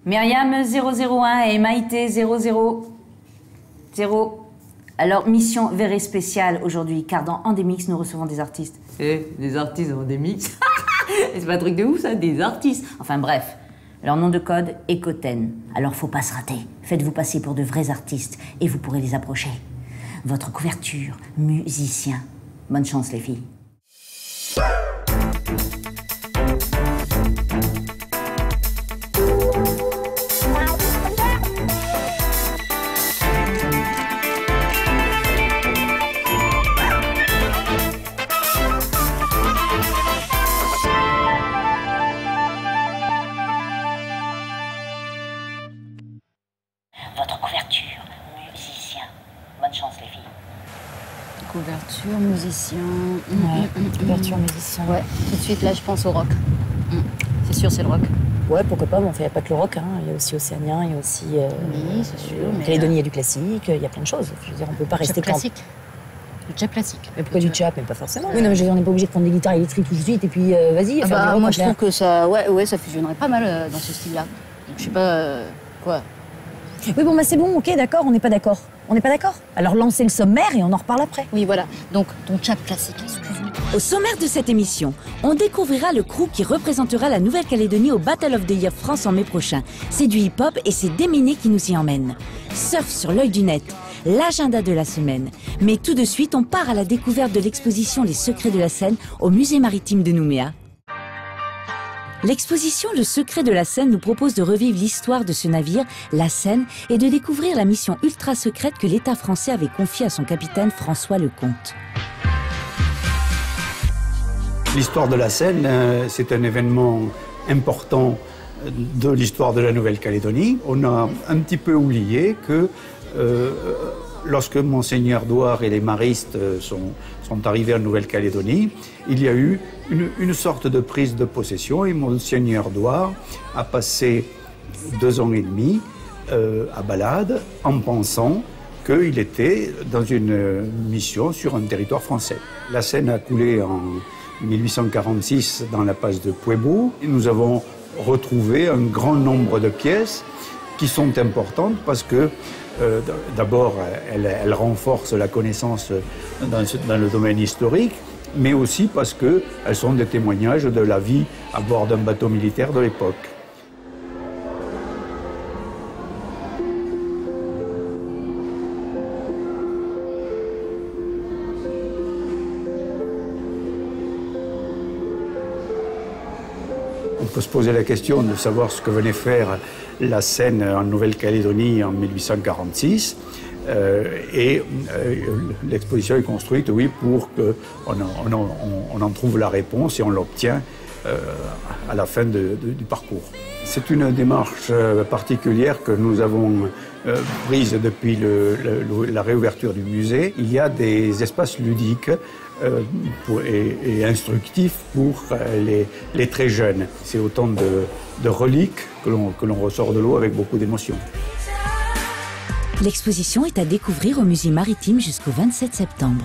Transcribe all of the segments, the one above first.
Myriam 001 et Maïté 000. Alors, mission Verré spéciale aujourd'hui, car dans Endemix, nous recevons des artistes. Des artistes Endemix. C'est pas un truc de ouf, ça, des artistes. Enfin bref, leur nom de code, Ekoten. Alors faut pas se rater. Faites-vous passer pour de vrais artistes et vous pourrez les approcher. Votre couverture, musicien. Bonne chance, les filles. Votre couverture, musicien. Bonne chance, les filles. Couverture, musicien. Couverture, musicien. Ouais, tout de suite, là, je pense au rock. C'est sûr, c'est le rock. Ouais, pourquoi pas, mais enfin, il n'y a pas que le rock, hein. Il y a aussi océanien, il y a aussi... oui, c'est sûr. Calédonie, il y a du classique, il y a plein de choses. Je veux dire, on peut pas rester... Classique. Du jazz classique. Mais pourquoi du chap? Mais pas forcément. Oui, non, mais je veux dire, on n'est pas obligé de prendre des guitares électriques tout de suite, et puis vas-y, faire du rock. Moi, je trouve que ça... Ouais, ça fusionnerait pas mal dans ce style-là. Donc, je sais pas... quoi. Oui, bon, bah c'est bon, ok, d'accord, on n'est pas d'accord. On n'est pas d'accord? Alors lancez le sommaire et on en reparle après. Oui, voilà. Donc, ton chap classique, excuse-moi. Au sommaire de cette émission, on découvrira le crew qui représentera la Nouvelle-Calédonie au Battle of the Year France en mai prochain. C'est du hip-hop et c'est Déminé qui nous y emmène. Surf sur l'œil du net, l'agenda de la semaine. Mais tout de suite, on part à la découverte de l'exposition Les Secrets de la Seine au Musée maritime de Nouméa. L'exposition Le Secret de la Seine nous propose de revivre l'histoire de ce navire, la Seine, et de découvrir la mission ultra secrète que l'État français avait confiée à son capitaine François Lecomte. L'histoire de la Seine, c'est un événement important de l'histoire de la Nouvelle-Calédonie. On a un petit peu oublié que lorsque Monseigneur Douar et les maristes sont arrivés en Nouvelle-Calédonie, il y a eu une sorte de prise de possession et Monseigneur Douar a passé 2 ans et demi à balade en pensant qu'il était dans une mission sur un territoire français. La Seine a coulé en 1846 dans la passe de Pueblo. Et nous avons retrouvé un grand nombre de pièces qui sont importantes parce que d'abord, elle renforce la connaissance dans le domaine historique, mais aussi parce qu'elles sont des témoignages de la vie à bord d'un bateau militaire de l'époque. On peut se poser la question de savoir ce que venait faire la Seine en Nouvelle-Calédonie en 1846. L'exposition est construite, oui, pour qu'on en trouve la réponse et on l'obtient à la fin du parcours. C'est une démarche particulière que nous avons prise depuis la réouverture du musée. Il y a des espaces ludiques et instructifs pour les très jeunes. C'est autant de reliques que l'on ressort de l'eau avec beaucoup d'émotion. L'exposition est à découvrir au Musée maritime jusqu'au 27 septembre.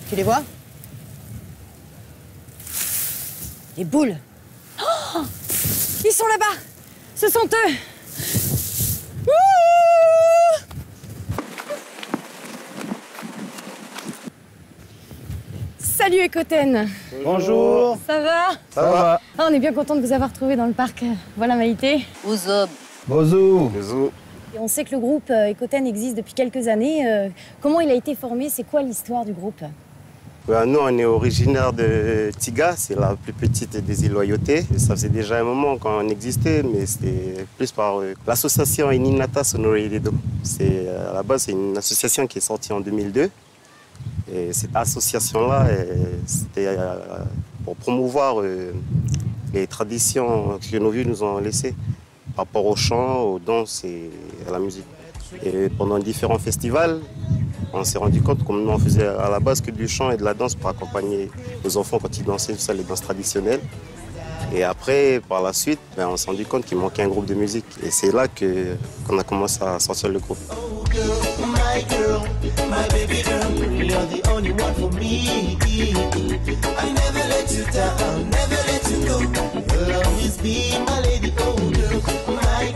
Tu les vois? Les boules. Oh, ils sont là-bas. Ce sont eux. Ouh. Salut Ekoten. Bonjour. Ça va? Ça va. Ah, on est bien content de vous avoir trouvé dans le parc. Voilà Maïté. Ozob. Bonjour. Et on sait que le groupe Ekoten existe depuis quelques années. Comment il a été formé? C'est quoi l'histoire du groupe? Nous, on est originaire de Tiga, c'est la plus petite des îles Loyauté. Ça faisait déjà un moment qu'on existait, mais c'était plus par l'association Ininata Sonoredo. À la base, c'est une association qui est sortie en 2002. Et cette association-là, c'était pour promouvoir les traditions que nos vieux nous ont laissées par rapport au chant, aux danses et à la musique. Et pendant différents festivals, on s'est rendu compte qu'on on faisait à la base que du chant et de la danse pour accompagner les enfants quand ils dansaient, tout ça, les danses traditionnelles. Et après, par la suite, on s'est rendu compte qu'il manquait un groupe de musique. Et c'est là qu'on a commencé à sortir le groupe. me. I never let you down, never let you go. You'll always be my lady, oh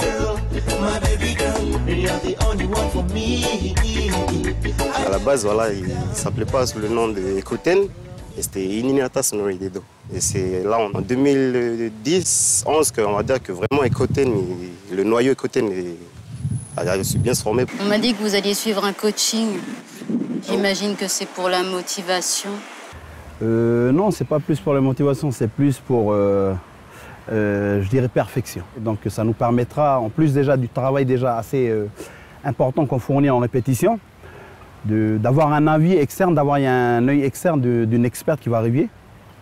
girl, my baby girl. You're the only one for me. À la base, voilà, il ne s'appelait pas sous le nom de Ekoten, c'était Ininata Sonore Dedo. Et c'est là en 2010-11 qu'on va dire que vraiment Ekoten, le noyau Ekoten a su bien se former. On m'a dit que vous alliez suivre un coaching. J'imagine que c'est pour la motivation. Non, c'est pas plus pour la motivation, c'est plus pour, je dirais, perfection. Donc ça nous permettra, en plus déjà du travail déjà assez important qu'on fournit en répétition, d'avoir un avis externe, d'avoir un œil externe d'une experte qui va arriver,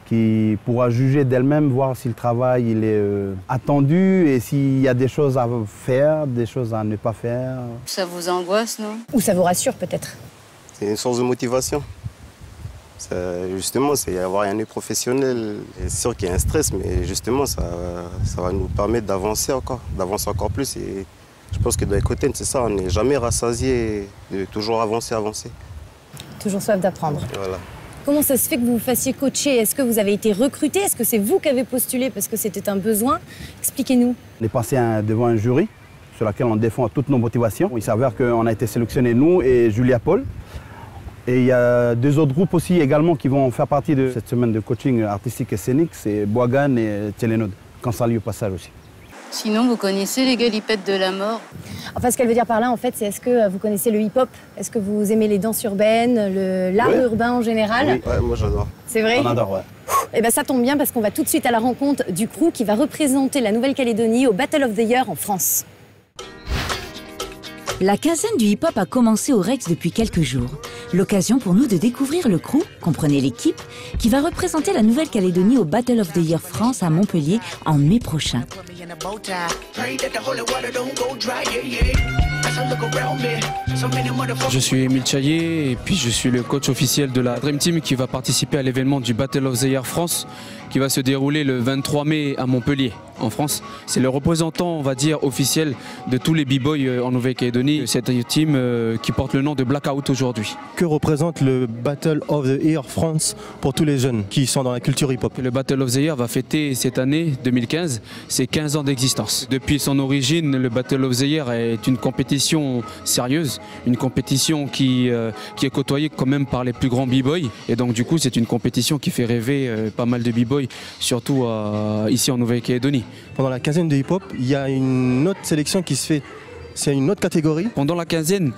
qui pourra juger d'elle-même, voir si le travail il est attendu et s'il y a des choses à faire, des choses à ne pas faire. Ça vous angoisse, non? Ou ça vous rassure peut-être? C'est une source de motivation. Justement, c'est avoir un œil professionnel. C'est sûr qu'il y a un stress, mais justement, ça va nous permettre d'avancer encore plus. Et je pense que dans Ekoten, c'est ça, on n'est jamais rassasié de toujours avancer. Toujours soif d'apprendre. Voilà. Comment ça se fait que vous vous fassiez coacher? Est-ce que vous avez été recruté? Est-ce que c'est vous qui avez postulé parce que c'était un besoin? Expliquez-nous. On est passé devant un jury sur lequel on défend toutes nos motivations. Il s'avère qu'on a été sélectionnés, nous et Julia Paul. Et il y a deux autres groupes aussi également qui vont faire partie de cette semaine de coaching artistique et scénique. C'est Boagan et Tchelenod, qu'on salue au passage aussi. Sinon, vous connaissez les galipettes de la mort? Enfin, ce qu'elle veut dire par là, en fait, c'est est-ce que vous connaissez le hip-hop? Est-ce que vous aimez les danses urbaines, l'art urbain en général? Oui, ouais, moi j'adore. C'est vrai? On adore, ouais. Eh bien, ça tombe bien parce qu'on va tout de suite à la rencontre du crew qui va représenter la Nouvelle-Calédonie au Battle of the Year en France. La quinzaine du hip-hop a commencé au Rex depuis quelques jours. L'occasion pour nous de découvrir le crew, comprenez l'équipe, qui va représenter la Nouvelle-Calédonie au Battle of the Year France à Montpellier en mai prochain. Je suis Émile Chaillet et puis je suis le coach officiel de la Dream Team qui va participer à l'événement du Battle of the Year France qui va se dérouler le 23 mai à Montpellier, en France. C'est le représentant, on va dire, officiel de tous les b-boys en Nouvelle-Calédonie, cette team qui porte le nom de Blackout aujourd'hui. Que représente le Battle of the Year France pour tous les jeunes qui sont dans la culture hip-hop? Le Battle of the Year va fêter cette année, 2015, ses 15 ans d'existence. Depuis son origine, le Battle of the Year est une compétition sérieuse, une compétition qui est côtoyée quand même par les plus grands b-boys. Et donc du coup, c'est une compétition qui fait rêver pas mal de b-boys, surtout ici en Nouvelle-Calédonie. Pendant la quinzaine de hip-hop, il y a une autre sélection qui se fait. C'est une autre catégorie. Pendant la quinzaine,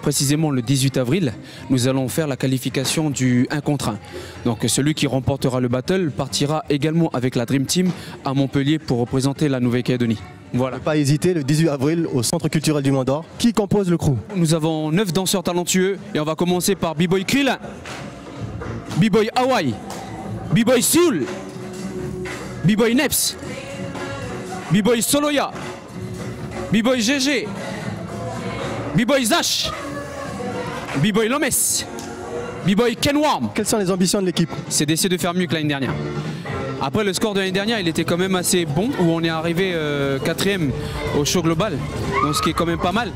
précisément le 18 avril, nous allons faire la qualification du 1 contre 1. Donc celui qui remportera le battle partira également avec la Dream Team à Montpellier pour représenter la Nouvelle-Calédonie. Voilà. Ne pas hésiter, le 18 avril au Centre culturel du Mont d'Or. Qui compose le crew? Nous avons 9 danseurs talentueux et on va commencer par B-Boy Krill, B-Boy Hawaii, B-Boy Soul, B-Boy Neps, B-Boy Soloya, B-Boy GG, B-Boy Zash, B-Boy Lomes, B-Boy Kenwarm. Quelles sont les ambitions de l'équipe? C'est d'essayer de faire mieux que l'année dernière. Après, le score de l'année dernière, il était quand même assez bon, où on est arrivé 4e au show global, donc ce qui est quand même pas mal.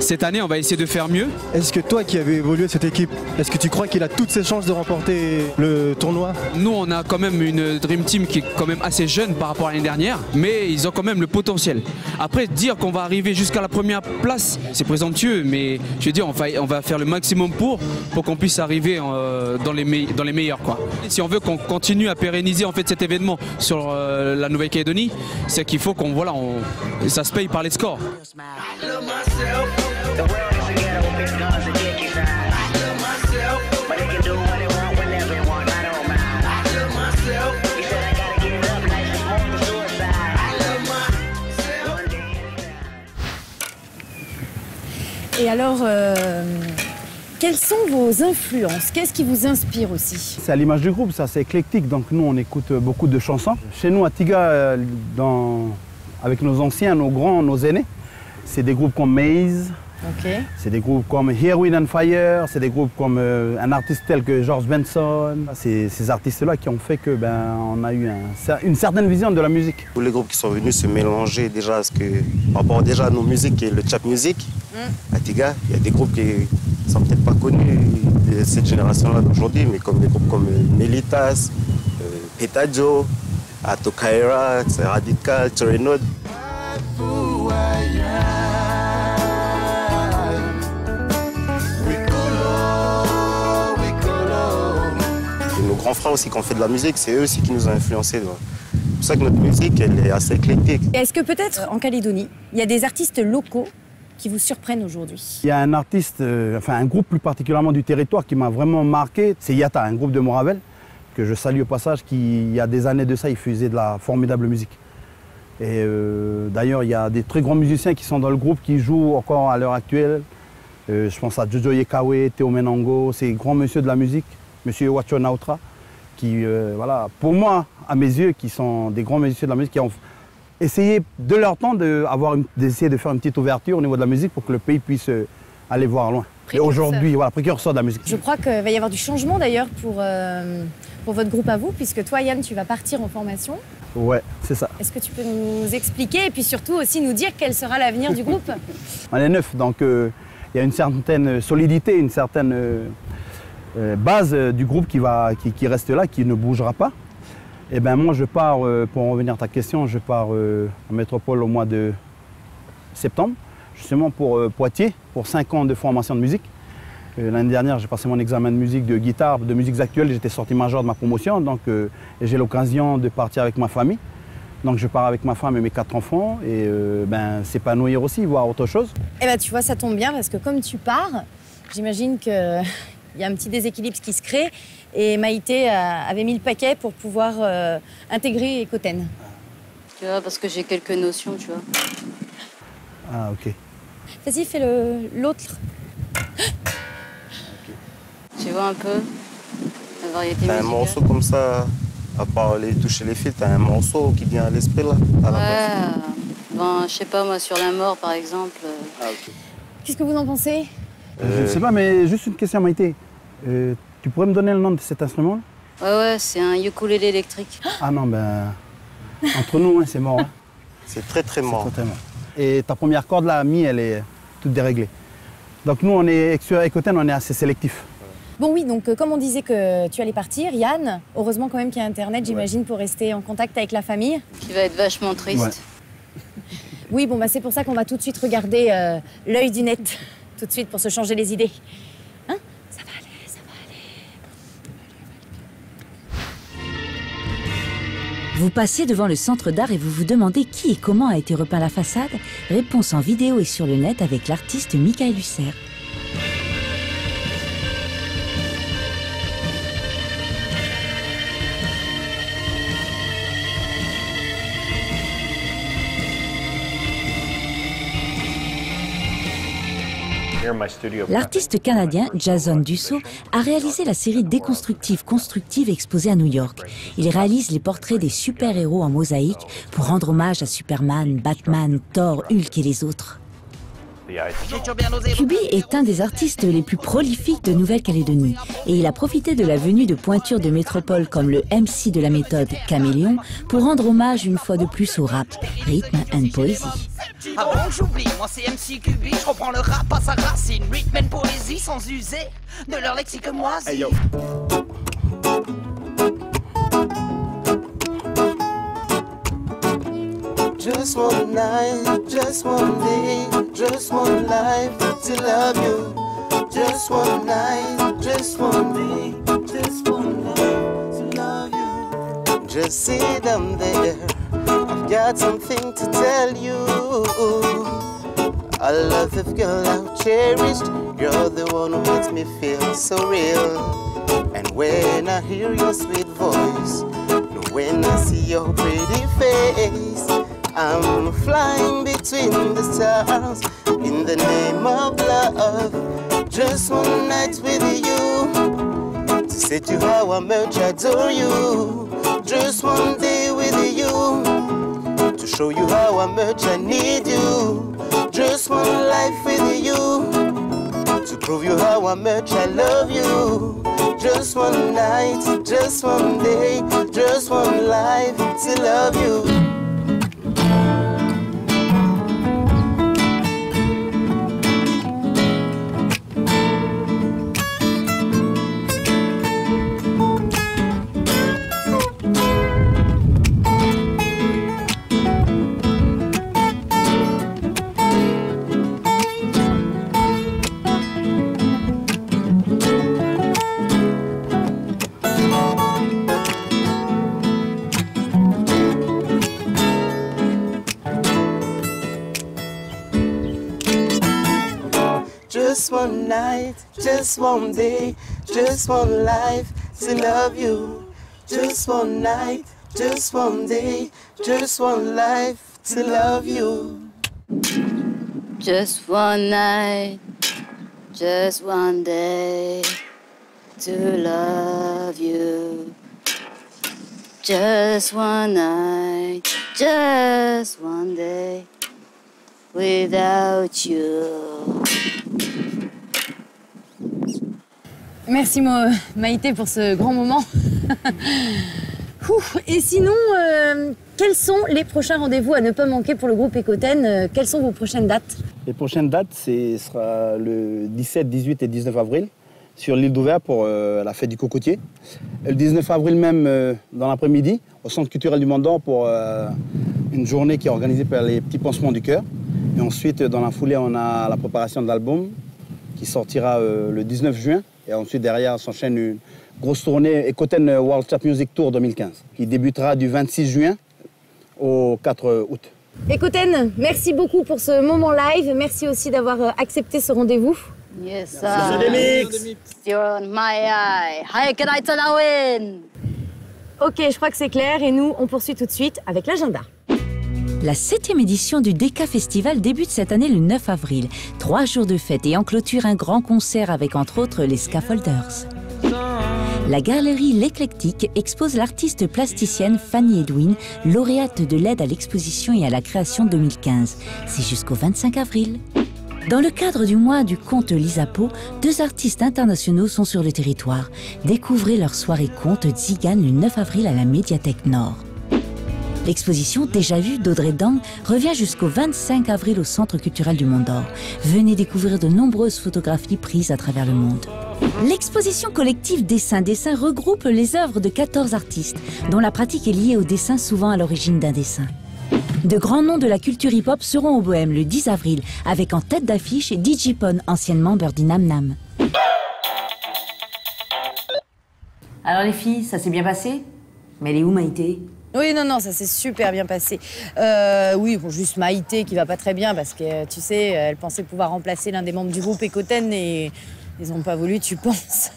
Cette année, on va essayer de faire mieux. Est-ce que toi qui avais évolué cette équipe, est-ce que tu crois qu'il a toutes ses chances de remporter le tournoi? Nous, on a quand même une Dream Team qui est quand même assez jeune par rapport à l'année dernière, mais ils ont quand même le potentiel. Après, dire qu'on va arriver jusqu'à la première place, c'est présomptueux, mais je veux dire, on va faire le maximum pour qu'on puisse arriver dans les meilleurs, quoi. Et si on veut qu'on continue à pérenniser en fait cet événement sur la Nouvelle-Calédonie, c'est qu'il faut qu'on ça se paye par les scores. The world is a ghetto with big guns and dicky signs. I love myself, but they can do what they want whenever they want. I don't mind. I love myself. He said I gotta get it up, life is more than suicide. I love myself. One day. Et alors, quelles sont vos influences? Qu'est-ce qui vous inspire aussi? C'est à l'image du groupe, ça, c'est éclectique. Donc nous, on écoute beaucoup de chansons. Chez nous, à Tiga, avec nos anciens, nos grands, nos aînés, c'est des groupes comme Maze, Ok. C'est des groupes comme Here Wind and Fire, c'est des groupes comme un artiste tel que George Benson. C'est ces artistes-là qui ont fait que on a eu une certaine vision de la musique. Tous les groupes qui sont venus se mélanger déjà, par rapport déjà à nos musiques et le trap music, à Tiga, il y a des groupes qui ne sont peut-être pas connus de cette génération-là d'aujourd'hui, mais comme des groupes comme Melitas, Petajo, Atokaira, Radical, Torenod. Nos grands frères aussi qui ont fait de la musique, c'est eux aussi qui nous ont influencés. C'est pour ça que notre musique, elle est assez éclectique. Est-ce que peut-être en Calédonie, il y a des artistes locaux qui vous surprennent aujourd'hui? Il y a un artiste, un groupe plus particulièrement du territoire qui m'a vraiment marqué, c'est Yata, un groupe de Moravel, que je salue au passage, qui il y a des années de ça, il faisait de la formidable musique. Et d'ailleurs, il y a des très grands musiciens qui sont dans le groupe, qui jouent encore à l'heure actuelle. Je pense à Jojo Yekawe, Théo Menango, ces grands messieurs de la musique. Monsieur Wacho Nautra, qui, pour moi, à mes yeux, qui sont des grands musiciens de la musique, qui ont essayé de leur temps d'essayer de faire une petite ouverture au niveau de la musique pour que le pays puisse aller voir loin. Et aujourd'hui, précurseur de la musique. Je crois qu'il va y avoir du changement d'ailleurs pour votre groupe à vous, puisque toi, Yann, tu vas partir en formation. Ouais, c'est ça. Est-ce que tu peux nous expliquer et puis surtout aussi nous dire quel sera l'avenir du groupe? On est 9, donc il y a une certaine solidité, une certaine base du groupe qui reste là, qui ne bougera pas. Et moi je pars, pour en revenir à ta question, je pars en métropole au mois de septembre, justement pour Poitiers, pour 5 ans de formation de musique. L'année dernière, j'ai passé mon examen de musique, de guitare, de musiques actuelles, j'étais sorti major de ma promotion, donc j'ai l'occasion de partir avec ma famille. Donc je pars avec ma femme et mes 4 enfants et s'épanouir aussi, voir autre chose. Eh tu vois, ça tombe bien parce que comme tu pars, j'imagine que il y a un petit déséquilibre qui se crée et Maïté avait mis le paquet pour pouvoir intégrer Ekoten. Tu vois, parce que j'ai quelques notions, tu vois. Ah, ok. Vas-y, fais l'autre. Tu vois un peu la variété musicale. T'as un morceau comme ça, à part les toucher les fils, t'as un morceau qui vient à l'esprit là, à la base. Je sais pas, moi, sur la mort, par exemple. Ah, ok. Qu'est-ce que vous en pensez? Je ne sais pas, mais juste une question, Maïté. Tu pourrais me donner le nom de cet instrument? Ouais, c'est un ukulélé électrique. Ah non, entre nous, c'est mort. Hein. C'est très très mort. Très, très mort. Et ta première corde, la mi, elle est toute déréglée. Donc nous, sur Ekoten, on est assez sélectif. Bon oui, donc comme on disait que tu allais partir, Yann, heureusement quand même qu'il y a Internet, j'imagine, pour rester en contact avec la famille. Qui va être vachement triste. Ouais. Oui, c'est pour ça qu'on va tout de suite regarder l'œil du net. Tout de suite pour se changer les idées. Hein? Ça va aller, ça va aller. Vous passez devant le centre d'art et vous vous demandez qui et comment a été repeint la façade? Réponse en vidéo et sur le net avec l'artiste Michael Husser. L'artiste canadien Jason Dussault a réalisé la série déconstructive constructive exposée à New York. Il réalise les portraits des super-héros en mosaïque pour rendre hommage à Superman, Batman, Thor, Hulk et les autres. Kubi est un des artistes les plus prolifiques de Nouvelle-Calédonie et il a profité de la venue de pointures de métropoles comme le MC de la méthode Caméléon pour rendre hommage une fois de plus au rap, rythme and poésie. Ah bon, j'oublie, moi c'est MC Kubi, je reprends le rap à sa racine, rythme and poésie sans user de leur lexique moisi. Hey, yo. Just one night, just one day, just one life to love you. Just one night, just one day, just one life to love you. Just sit down there, I've got something to tell you. I love the girl I've cherished, you're the one who makes me feel so real. And when I hear your sweet voice, when I see your pretty face, I'm flying between the stars in the name of love. Just one night with you, to say to you how much I adore you. Just one day with you, to show you how much I need you. Just one life with you, prove you how much I love you. Just one night, just one day, just one life to love you. Just one night, just one day, just one life to love you. Just one night, just one day, just one life to love you. Just one night, just one day to love you. Just one night, just one day without you. Merci Maïté pour ce grand moment. Et sinon, quels sont les prochains rendez-vous à ne pas manquer pour le groupe Ekoten? Quelles sont vos prochaines dates? Les prochaines dates, ce sera le 17, 18 et 19 avril sur l'île d'Ouvert pour la fête du cocotier. Le 19 avril même, dans l'après-midi, au Centre culturel du Mont d'Or pour une journée qui est organisée par les Petits Pansements du Cœur. Et ensuite, dans la foulée, on a la préparation de l'album qui sortira le 19 juin. Et ensuite, derrière, s'enchaîne une grosse tournée Ekoten World Chart Music Tour 2015 qui débutera du 26 juin au 4 août. Ekoten, merci beaucoup pour ce moment live. Merci aussi d'avoir accepté ce rendez-vous. Yes, sir. You're on my eye. How can I tell win? Ok, je crois que c'est clair. Et nous, on poursuit tout de suite avec l'agenda. La 7e édition du Deka Festival débute cette année le 9 avril. 3 jours de fête et en clôture un grand concert avec entre autres les Scaffolders. La galerie L'Éclectique expose l'artiste plasticienne Fanny Edwin, lauréate de l'aide à l'exposition et à la création 2015. C'est jusqu'au 25 avril. Dans le cadre du mois du conte Lisapo, 2 artistes internationaux sont sur le territoire. Découvrez leur soirée conte Zigane le 9 avril à la Médiathèque Nord. L'exposition Déjà vue d'Audrey Dang revient jusqu'au 25 avril au Centre culturel du Mont d'Or. Venez découvrir de nombreuses photographies prises à travers le monde. L'exposition collective Dessin regroupe les œuvres de 14 artistes, dont la pratique est liée au dessin, souvent à l'origine d'un dessin. De grands noms de la culture hip-hop seront au Bohème le 10 avril, avec en tête d'affiche Digipon, anciennement Birdie Nam Nam. Alors les filles, ça s'est bien passé? Mais elle est où Maïté? Oui, non, ça s'est super bien passé. Oui, bon, juste Maïté qui va pas très bien parce que, tu sais, elle pensait pouvoir remplacer l'un des membres du groupe Ekoten et ils ont pas voulu, tu penses.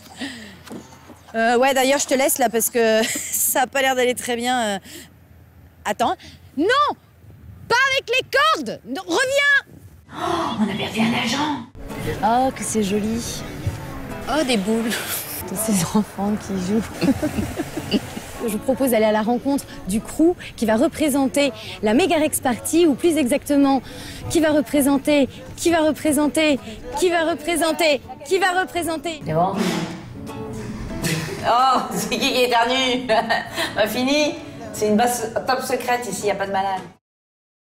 Ouais, d'ailleurs, je te laisse là parce que ça a pas l'air d'aller très bien. Attends. Non! Pas avec les cordes! Non, reviens! Oh, on a perdu un agent! Oh, que c'est joli. Oh, des boules. De ces enfants qui jouent. Je vous propose d'aller à la rencontre du crew qui va représenter la Megarex Party, ou plus exactement, qui va représenter. C'est bon? Oh, c'est qui éternue? Bah fini. C'est une basse top secrète ici, y a pas de malade.